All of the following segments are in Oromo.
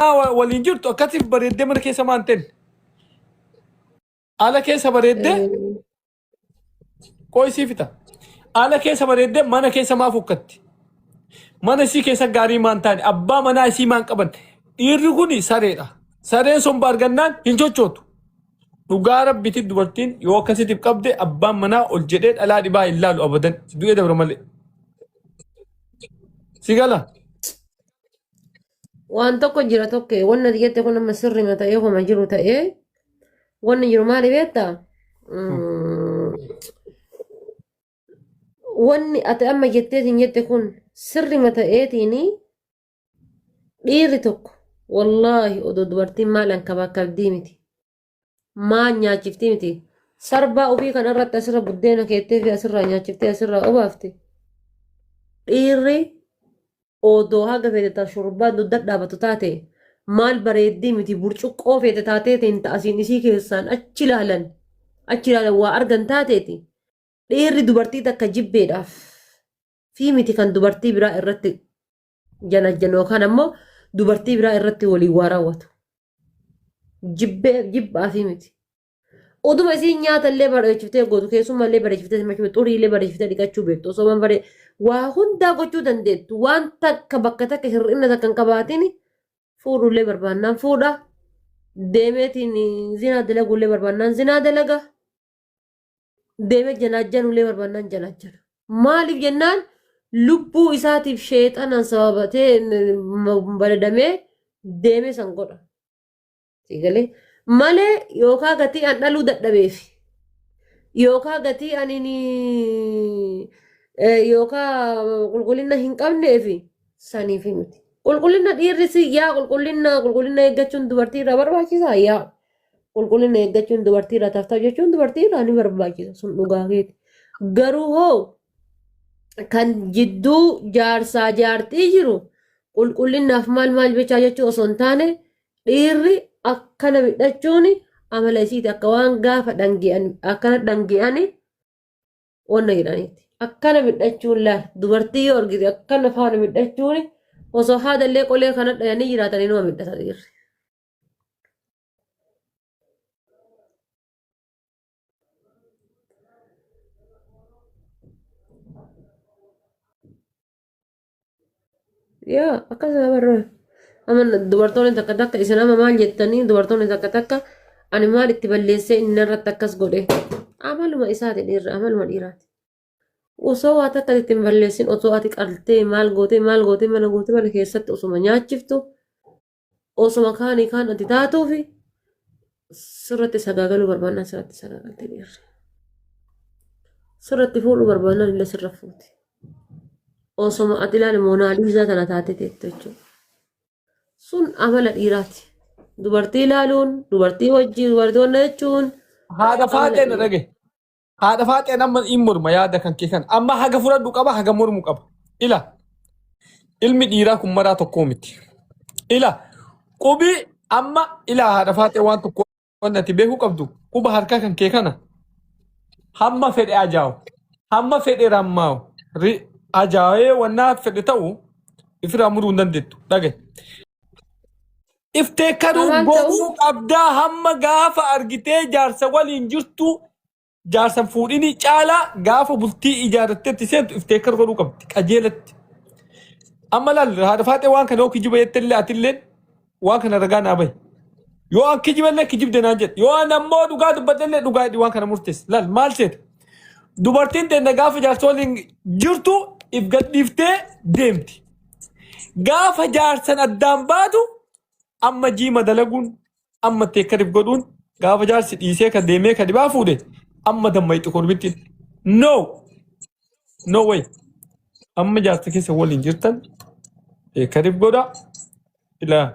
ولين كاتب بريد من كيس مانتن على كيس بريد كويس فيتا على كيس بريد mana keessa maa fukkatti mana si keessa gaarii maan taane abbaa manaa isii maan qaban dhiirri kuni sareedha sareen sun baargannaan hin sochootu dhugaa rabbitti dubartiin yoo akkasitiif qabde abbaan manaa ol jedhee dhalaa dhibaa hin laalu abadan du'ee dabra malee si gala waan tokko jira tokko wanna diggette kun amma sirri mata ta'ee homa jiru ta'ee wanni jiru maali beektaa? Wanni ati amma jetteetiin jette kun sirri mata ta'eetiini dhiirri tokko wallaahi odoo dubartiin maalaan kabakabdii miti maan nyaachiftii miti sarbaa ofii kanarratti asirra buddeena keettee fi asirraa nyaachiftee asirraa obaafte dhiirri odoo haga feetetaa shurbaa dudda dhaabatu taate maal bareeddii miti burcuqqoo feete taateetiin ta'asiin isii keessaan achi ilaalan waa argan taateeti dhiirri dubartii takka jibbeedhaaf fi miti kan dubartii biraa irratti janajjan yookaan ammoo dubartii biraa irratti waliin waa raawwatu jibbaa fi miti oduma isiin nyaata illee bareechiftee gootu keessumaa illee bareechiftee simachuun xurii illee bareechiftee dhiqachuu beektu osoo man baree waa hundaa gochuu dandeettu waan takka bakka takka hir'ina takka hin qabaatiin fuudhullee barbaannaan fuudha deemeetiin zinaa dalaguullee barbaannaan zinaa dalaga deemee janaajjanullee barbaannaan janaajjana maaliif jennaan lubbuu isaatiif sheexanaan sababatee baladamee deemee san godha sigalee malee yookaan gatii an dhaluu dadhabeef yookaan gatii ani yookaan qulqullina hin qabneef saniif miti qulqullina dhiirris yaa qulqullina eeggachuun dubartii irraa barbaachisaa yaa qulqullina eeggachuun dubartii irraa taaftaa jechuun dubartii irraa ni barbaachisa sun dhugaakeeti garuu hoo kan jidduu jaarsaa jaartii jiru qulqullinaaf maal bichaa jechuu osoo hin taane dhiirri akkana midhachuun amala isiiti akka waan gaafa akkana dhange'ani wanna jedhaniiti akkana midhachuun laal dubartii yoo argite akkana faana midhachuun osoo haadallee qolee kana dhayanii jiraatanii nama midhata dhiirri. Yaa akkasuma barroo amma dubartoonni takka takka isin amma maal jettanii dubartoonni takka takka ani maal itti balleessee inni irratti akkas godhe amaluma isaati dhiirri amaluma dhiiraati osoo waa takka ittiin balleessin osoo ati qaltee maal gootee mana keessatti osuma nyaachiftu osuma kaan ati taatuufi sirratti sagaagaluu barbaannaan sirratti sagaagaltee dhiirri sirratti fuudhuu barbaannaan illee sirra fuuti osuma ati ilaali moonaaliizaa tana taate teettu jechuudha. Sun amala dhiiraati. Dubartii ilaaluun, dubartii wajjin, dubartii wanna jechuun. haadha faaxeen dhage haadha faaxeen amma in morma yaada kan kee kan amma haga fudhadhu qaba haga mormu qaba ila ilmi dhiiraa kun maraa tokkoo miti ila qubi amma ila haadha faaxee waan tokko wannati beekuu qabdu quba harkaa kan kee kana hamma fedhe ajaa'u hamma fedhe rammaa'u ajaa'ee wannaa fedhe ta'u ifirraa muruu hin dandeettu dhage ifteekkaruu godhuu qabdaa hamma gaafa argitee jaarsa waliin jirtu jaarsan fuudhini caalaa gaafa bultii ijaarrattetti seentu ifteekkar godhuu qabdi qajeelatti amma laal haadha faaxee waan kana yoo kijiba jettellee atilleen waan kana ragaa naa bahi yoo an kijiballee kijibde naan jedhe yoo an ammoo dhugaa dubbadhellee dhugaa waan kana murteesse laal maal seete dubartiin teenna gaafa jaarsa waliin jirtu if gadhiiftee deemti gaafa jaarsan addaan baatu amma jiima dalaguun amma teekkarif godhuun gaafa jaarsi dhiisee kan deemee kan dhibaa fuudhe amma dammayitti korbittiin no way amma jaarsa keessa waliin jirtan teekkarif godha ilaa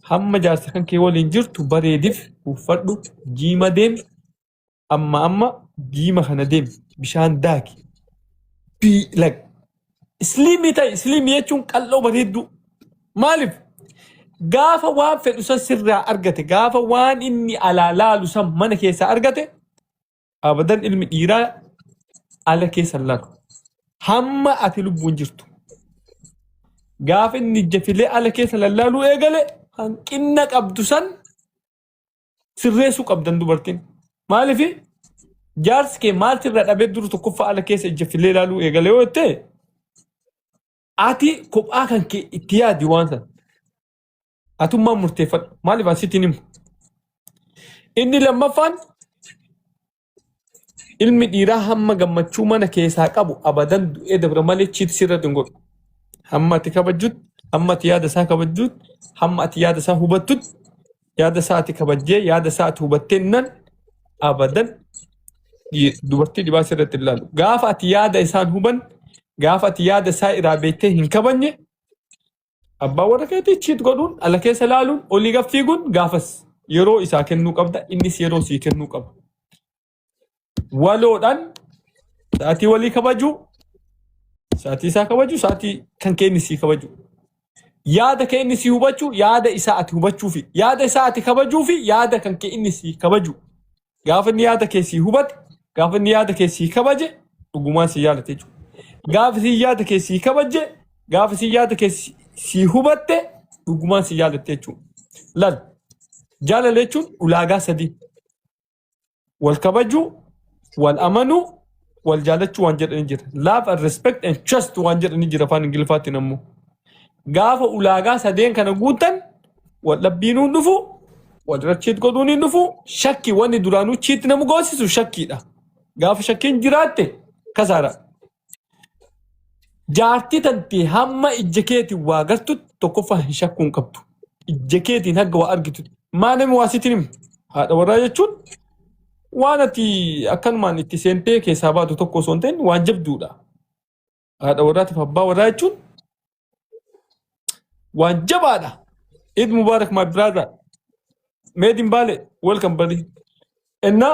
hamma jaarsa kan kee waliin jirtu bareedif uffadhu jiima deem amma jiima kana deem bishaan daaki lag isliimii ta'e isliimii jechuun qal'oo bareeddu maaliif gaafa waan fedhu san sirraa argate gaafa waan inni alaa laalu san mana keessaa argate abadan ilmi dhiiraa ala keessa laalu hamma ati lubbuun jirtu gaafa inni jafilee ala keessa lallaaluu eegale hanqina qabdu san sirreessuu qabdan dubartiin. Maaliif jaarsi kee maaltirra dhabee duru tokkoffaa ala keessa jafilee laaluu eegale yoo ta'e ati kophaa kan kee itti yaadi waan san. Atummaan murteeffadhu. Maaliif asitti himu? Inni lammaffaan ilmi dhiiraa hamma gammachuu mana keessaa qabu abadan du'ee dabra malee chiit sirra hin godhu. Hamma ati kabajjutti, hamma ati yaada isaa kabajjutti, hamma ati yaada isaa hubattutti, yaada isaa ati kabajjee, yaada isaa ati hubattee nan abadan dubartii dhibaa sirratti hin ilaalu. Gaafa ati yaada isaan huban, gaafa ati yaada isaa irraa beektee hin kabajne, abbaa warra keetii chiit godhuun, ala keessa laaluun, olii gad fiiguun gaafas yeroo isaa kennuu qabda, innis yeroo sii kennuu qaba. Waloodhaan sa'aatii walii kabajuu, sa'aatii isaa kabajuu, sa'aatii kan kee inni sii kabajuu. Yaada kee inni sii hubachuu, yaada isaa ati hubachuu fi yaada isaa ati kabajuu fi yaada kan kee inni sii kabajuu. Gaafa inni yaada kee sii hubate, gaafa inni yaada kee sii kabaje, dhugumaan sii yaadate jechuudha. Gaafa sii yaada kee sii kabaje, gaafa sii yaada kee sii hubatte, dhugumaan sii yaadate jechuudha. Lal jaalala jechuun ulaagaa sadii. Wal kabajuu, wal amanuu, wal jaalachuu waan jedhanii jira. Love and respect and trust waan jedhanii jira afaan Ingiliffaatiin ammoo. Gaafa ulaagaa sadeen kana guutan wal dhabbiinuun dhufu, wal irra chiit godhuun hin dhufu, shakki wanni duraanuu chiitti nama goosisu shakkiidha. Gaafa shakkiin jiraatte kasaara. Jaartii tantee hamma ija keetiin waa gartutti tokkoffaa hin shakkuu hin qabdu. Ija keetiin hagga waa argitutti. Maa namni waa sitti himu? Haadha warraa jechuun waan ati akkanumaan itti seentee keessaa baatu tokko osoo hin ta'in waan jabduudha. Haadha warraatiif abbaa warraa jechuun waan jabaadha. Eid Mubarak my brother. Made in Bale. Welcome buddy. Enna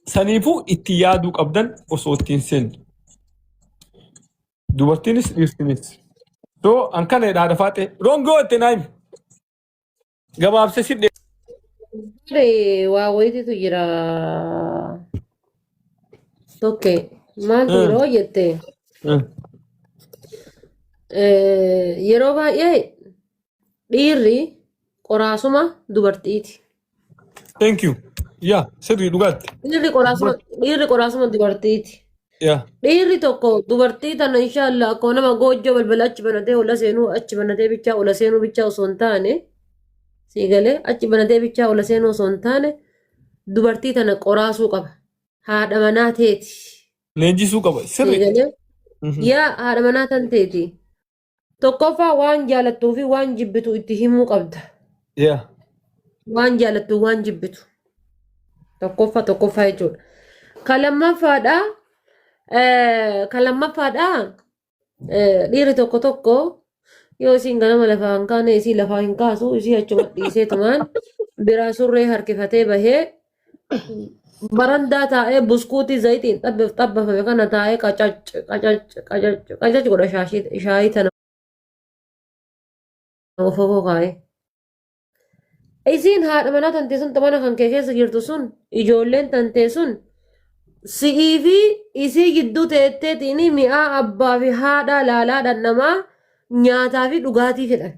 saniifuu itti yaaduu qabdan osoo ittiin seentu. Dubartiinis dhiirtiinis. Too an kana jedhaa faate rongoo itti naayim. Gabaabsee sidhee. Waa wayititu jira. Tokko maaltu yeroo jette yeroo baay'ee dhiirri qoraasuma dubartiiti. Thank you. Yeah, sirrii dhugaatti. Dhiirri qoraasuma dubartiiti. Yeah. Dhiirri tokko dubartii tana inshaallah akkoo nama goojjoo balbala achi banatee ola seenuu achi banatee bichaa ola seenuu bichaa osoo hin taane siigalee achi banatee bichaa ola seenuu osoo hin taane dubartii tana qoraasuu qaba. Haadha manaa teeti. Leenjisuu qaba. Sirrii. Siigalee yaa haadha manaa tan teeti. Tokkoffaa waan jaalattuu fi waan jibbitu itti himuu qabda. Yeah. Waan jaalattu waan jibbitu. Tokkoffaa jechuudha. Kalamaffaadha dhiirri tokko yoo isiin ganama lafaa hin kaane isii lafaa hin kaasu isii achuma dhiisee tumaan biraa surree harkifatee bahee barandaa taa'ee buskuutii zayitiin xabbafame kana taa'ee qacac godha shaayii tana ofoo kaa'ee. Isiin haadha manaa tantee sun mana kan kee keessa jirtu sun ijoolleen tantee sun si'ii fi isii gidduu teetteetiin mi'aa abbaa fi haadhaa laalaadhaan namaa nyaataa fi dhugaatii fedhan.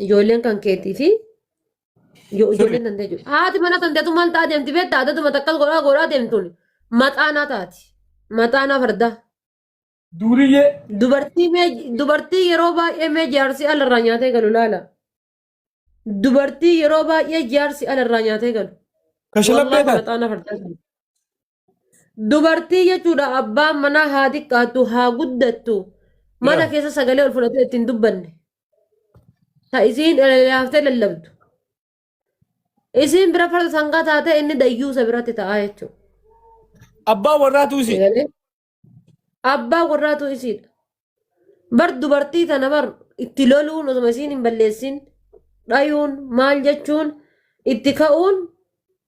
Ijoolleen kan keetii fi ijoolleen tantee jiru. Haati mana tanteetu maal ta'a deemti beektaa adatuma takkas godhaa deemtuun maxaanaa taati. Maxaanaa fardaa. Duuriyyee. Dubartii yeroo baay'ee mee jaarsi alarraa nyaatee galu laala. Dubartii yeroo baay'ee jaarsi alarraa nyaatee galu. Dubartii jechuudha abbaan manaa haa xiqqaattu haa guddattu mana keessa sagalee ol fudhatee ittiin dubbanne ta isiin laaftee lallabdu isiin bira farda sangaa taate inni dayyuusa biratti ta'aa jechuudha. Abbaa warraatu isii. Abbaa warraatu isiidha. Bar dubartii tana bar itti loluun osuma isiin hin balleessin dhayuun maal jechuun itti ka'uun.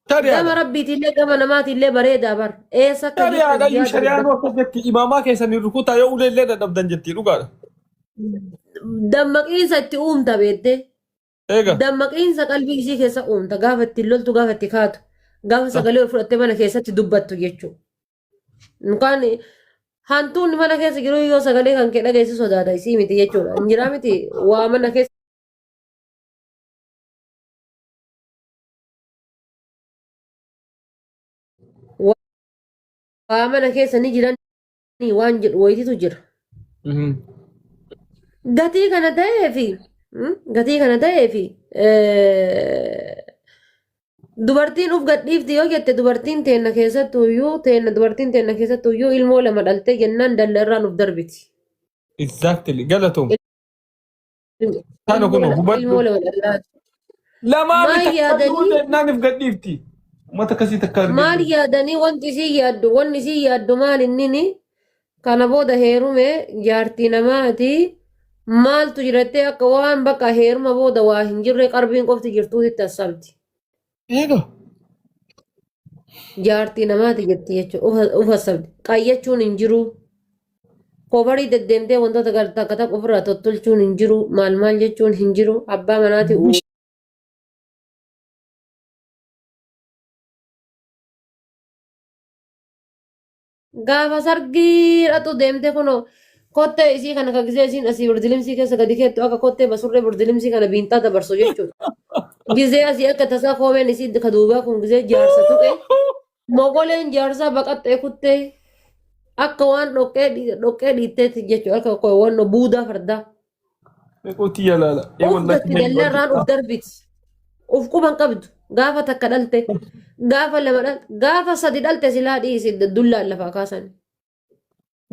Gama rabbiitillee gama namaatiillee bareedaa bar. Eessa akka jirtu shari'aan akka jetti imaamaa keessanii rukutaa yoo uleellee dadhabdan jetti dhugaadha. Dammaqiinsa itti uumta beektee. Dammaqiinsa qalbii ishii keessa uumta gaafa ittiin loltu gaafa itti kaatu gaafa sagalee ol fudhattee mana keessatti dubbattu jechuudha. Mukaan Hantuunni mana keessa jiru yoo sagalee kan kee dhageessu sodaata isii miti jechuudha. Injiraa miti waa mana keessa waa mana keessa ni jiran waan jedhu wayititu jira. Gatii kana ta'eefi gatii kana ta'eefi dubartiin uf gadhiifti yoo jette dubartiin teenna keessattuyyuu ilmoo lama dhaltee jennaan dalla irraan uf darbiti. Exactly. Galatum. Kana kun Ilmoo hubadhu. lama dhallaati. Lamaa Maal bitakka yaadanii naanif gadhiifti. Mata kasii takka maal arginu. yaadanii wanti isii yaaddu maal innini kana booda heerume jaartii namaati maaltu jirattee akka waan bakka heeruma booda waa hin jirre qarbiin qofti jirtuutitti hassabdi. Eega. Jaartii namaati jetti jechuudha uf hassabdi. Qayyachuun hin jiru. Kofarii deddeemtee wantoota takka takka ofirraa tottolchuun hin jiru. Maal jechuun hin jiru. Abbaa manaati gaafa sargiidhatu deemtee kunoo kottee isii kana ka gisee isiin asii birdilimsii keessa gadi keettu akka kottee basurree birdilimsii kana biintaa dabarsu jechuudha. Gisee asii akka tasaa koomeen isii ka duubaa kun gisee jaarsa tuqe mogoleen jaarsaa baqaxxee kuttee akka waan dhoqqee dhiitteetti jechuudha akka waan buudaa fardaa. Qotii yalaala. Uf gatti dallarraan uf darbiti. Uf quban qabdu gaafa takka dhalte gaafa lama dhalte gaafa sadi dhalte silaa dhiisi dullaan lafaa kaasan.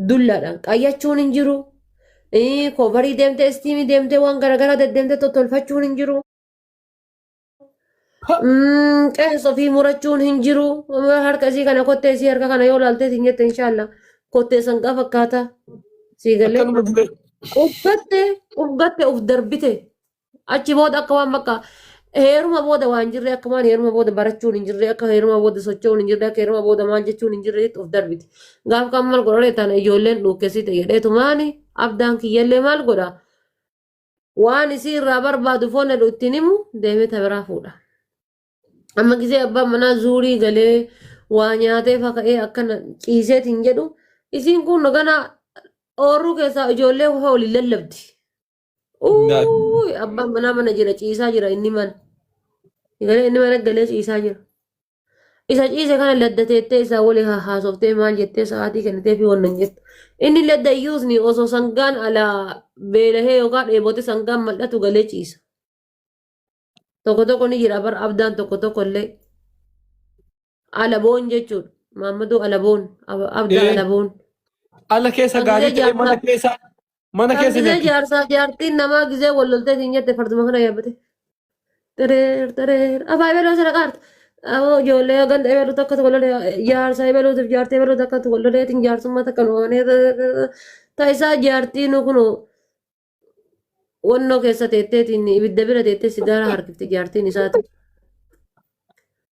Dullaadhaan qayyachuun hin jiru. Kofarii deemtee istiimii deemtee waan garaagaraa deddeemtee tottolfachuun hin jiru. Qeensa ofii murachuun hin jiru. Harka isii kana kottee isii harka kana yoo laaltee hin jette inshaalla kottee sangaa fakkaata. Siigalee ufgatte uf darbite achi booda akka waan bakka heeruma booda waan jirre akka waan heeruma booda barachuun hin jirre akka heeruma booda socho'uun hin jirre akka heeruma booda maal jechuun hin jirre uf darbite. Gaafa kan maal godhare tana ijoolleen dhukkesite jedheetu maani abdaan kiyyallee maal godha waan isii irraa barbaadu foon jedhu ittiin himu deemee tabiraa fuudha. Amma gisee abbaan manaa zuurii galee waa nyaatee faka'ee akkana ciiseet hin jedhu isiin kun ganaa oorruu keessaa ijoollee ho'a waliin lallabdi. Abbaan manaa mana jira ciisaa jira inni mana. Inni mana galee ciisaa jira. Isa ciise kana laddateettee isaa walii haasoftee maal jettee sa'aatii kennitee fi wannan jettu. Inni ladda iyyuusni osoo sangaan alaa beelahee yookaan dheebote sangaan mal'atu galee ciisa. Tokko tokko ni jira bar abdaan tokko illee alaboon jechuudha. Maammaduu alaboon abdaa alaboon. Ala keessa gaarii ta'e mana keessa gisee jaarsaa jaartiin namaa gisee wal loltee hin jette farduma kana yaabbate. Tereer afaa ebaloo sana qaarta. Ijoollee ganda ebaluu takkatu wal lolee jaarsaa ebaluutiif jaartii ebaluu takkatu wal loleetiin jaarsummaa takka nuwamanii ta'isaa jaartiin kun wannoo keessa teetteetiin ibidda bira teettee sigaaraa harkifte jaartiin isaati.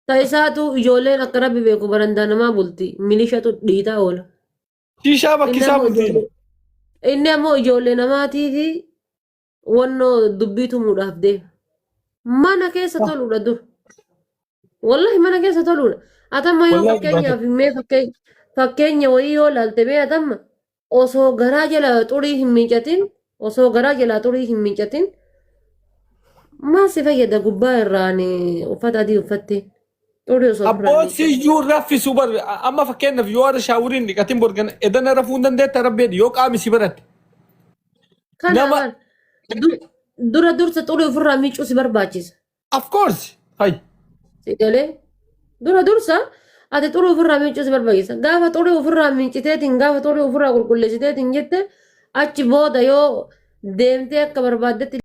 Ta'isaatu ijoolleen akka rabbi beeku barandaa namaa bulti milishatu dhiitaa oola. Shishaa bakkisaa bulti. Inni ammoo ijoollee namaatii fi wannoo dubbii tumuudhaaf deema. Mana keessa toluudha dur. Wallahi mana keessa toluudha. Atamma yoo fakkeenyaaf mee fakkeenya wayii yoo laalte mee atamma osoo garaa jala xurii hin miicatin maal si fayyada gubbaa irraan uffata adii uffattee. Abbootii iyyuu raffisu bar amma fakkeenyaaf yoo ada shaawuriin dhiqatiin borgan edana rafuu hin dandeetta rabbeedhi yoo qaami si baratte. Kanaafan dursa xurii ofirraa miicuu si barbaachisa. Of course. Hay. Sigalee dursa ati xurii ofirraa miicuu si barbaachisa. Gaafa xurii ofirraa miiciteetiin gaafa xurii ofirraa qulqulleessiteetiin jette achi booda yoo deemtee akka barbaaddetti